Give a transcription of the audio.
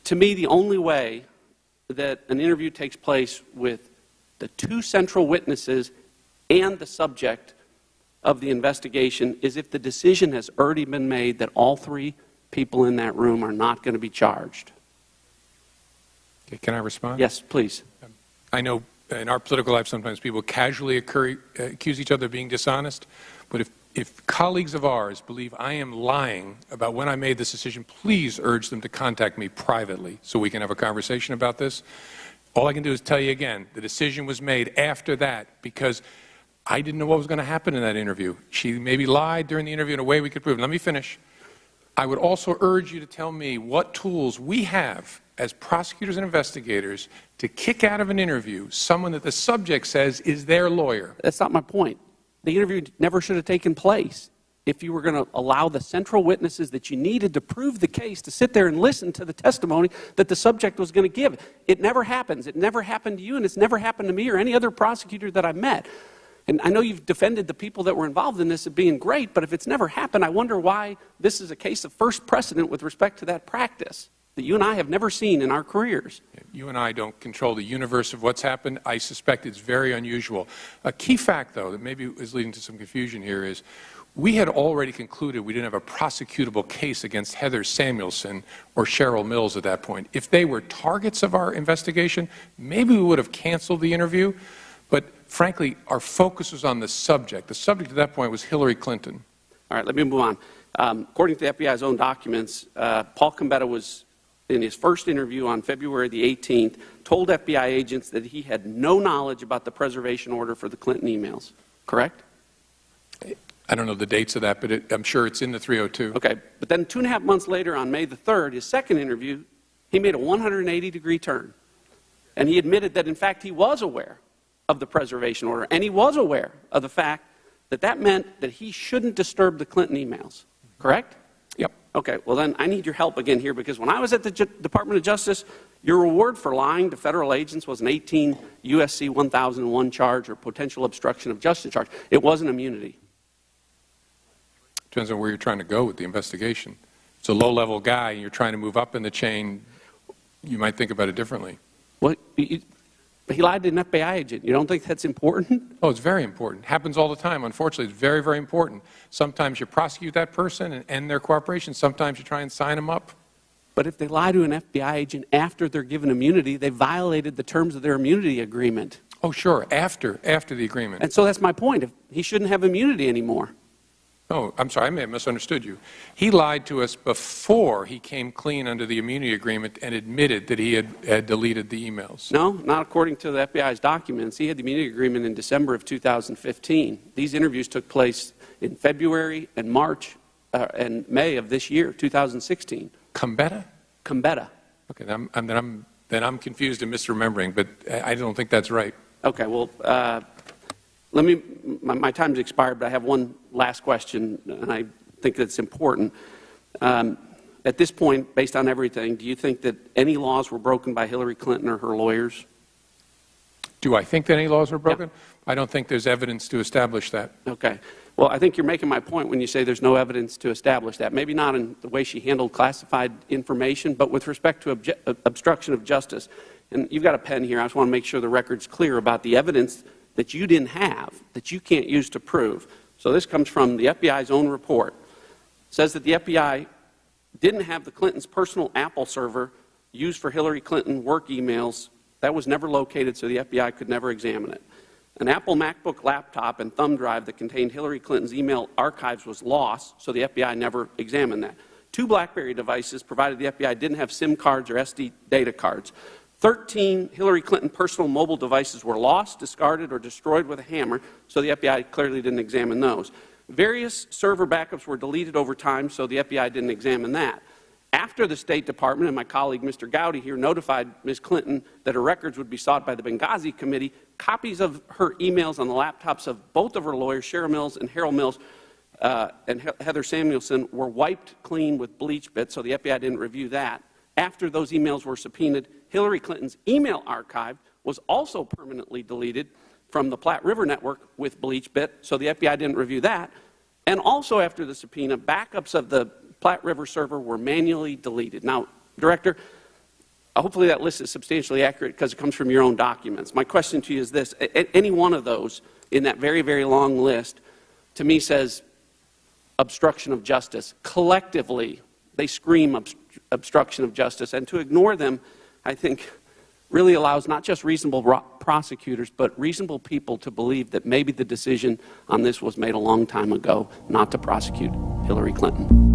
To me, the only way that an interview takes place with the two central witnesses and the subject of the investigation is if the decision has already been made that all three people in that room are not going to be charged. Okay, can I respond? Yes, please. I know in our political life sometimes people casually accuse each other of being dishonest, but if colleagues of ours believe I am lying about when I made this decision, please urge them to contact me privately so we can have a conversation about this. All I can do is tell you again, the decision was made after that because I didn't know what was going to happen in that interview. She maybe lied during the interview in a way we could prove. Let me finish. I would also urge you to tell me what tools we have as prosecutors and investigators to kick out of an interview someone that the subject says is their lawyer. That's not my point. The interview never should have taken place if you were going to allow the central witnesses that you needed to prove the case to sit there and listen to the testimony that the subject was going to give. It never happens. It never happened to you, and it's never happened to me or any other prosecutor that I met. And I know you've defended the people that were involved in this as being great, but if it's never happened, I wonder why this is a case of first precedent with respect to that practice that you and I have never seen in our careers. You and I don't control the universe of what's happened. I suspect it's very unusual. A key fact, though, that maybe is leading to some confusion here is we had already concluded we didn't have a prosecutable case against Heather Samuelson or Cheryl Mills at that point. If they were targets of our investigation, maybe we would have canceled the interview. But frankly, our focus was on the subject. The subject at that point was Hillary Clinton. All right, let me move on. According to the FBI's own documents, Paul Gambetta was, in his first interview on February the 18th, told FBI agents that he had no knowledge about the preservation order for the Clinton emails. Correct? I don't know the dates of that, but I'm sure it's in the 302. Okay, but then 2.5 months later, on May the 3rd, his second interview, he made a 180-degree turn. And he admitted that, in fact, he was aware of the preservation order, and he was aware of the fact that that meant that he shouldn't disturb the Clinton emails. Correct? Yep. Okay, well then I need your help again here, because when I was at the Department of Justice, your reward for lying to federal agents was an 18 U.S.C. 1001 charge or potential obstruction of justice charge. It wasn't immunity. Depends on where you're trying to go with the investigation. If it's a low-level guy and you're trying to move up in the chain, you might think about it differently. Well, he lied to an FBI agent. You don't think that's important? Oh, it's very important. Happens all the time. Unfortunately, it's very, very important. Sometimes you prosecute that person and end their cooperation. Sometimes you try and sign them up. But if they lie to an FBI agent after they're given immunity, they violated the terms of their immunity agreement. Oh, sure, after the agreement. And so that's my point. He shouldn't have immunity anymore. Oh, I'm sorry, I may have misunderstood you. He lied to us before he came clean under the immunity agreement and admitted that he had deleted the emails. No, not according to the FBI's documents. He had the immunity agreement in December of 2015. These interviews took place in February and March and May of this year, 2016. Gambetta? Gambetta. Okay, then I'm confused and misremembering, but I don't think that's right. Okay, well, my time's expired, but I have one last question, and I think that's important. At this point, based on everything, do you think that any laws were broken by Hillary Clinton or her lawyers? Do I think that any laws were broken? Yep. I don't think there's evidence to establish that. Okay. Well, I think you're making my point when you say there's no evidence to establish that. Maybe not in the way she handled classified information, but with respect to obstruction of justice. And you've got a pen here. I just want to make sure the record's clear about the evidence that you didn't have, that you can't use to prove. So this comes from the FBI's own report. It says that the FBI didn't have the Clintons' personal Apple server used for Hillary Clinton work emails. That was never located, so the FBI could never examine it. An Apple MacBook laptop and thumb drive that contained Hillary Clinton's email archives was lost, so the FBI never examined that. 2 BlackBerry devices, provided the FBI didn't have SIM cards or SD data cards. 13 Hillary Clinton personal mobile devices were lost, discarded, or destroyed with a hammer, so the FBI clearly didn't examine those. Various server backups were deleted over time, so the FBI didn't examine that. After the State Department and my colleague Mr. Gowdy here notified Ms. Clinton that her records would be sought by the Benghazi Committee, copies of her emails on the laptops of both of her lawyers, Cheryl Mills and Harold Mills, and Heather Samuelson, were wiped clean with bleach bits, so the FBI didn't review that. After those emails were subpoenaed, Hillary Clinton's email archive was also permanently deleted from the Platte River Network with bleach bit, so the FBI didn't review that. And also after the subpoena, backups of the Platte River server were manually deleted. Now, Director, Hopefully that list is substantially accurate because it comes from your own documents. My question to you is this. Any one of those in that very, very long list, to me, says obstruction of justice. Collectively, they scream obstruction of justice. And to ignore them, I think, really allows not just reasonable prosecutors, but reasonable people to believe that maybe the decision on this was made a long time ago not to prosecute Hillary Clinton.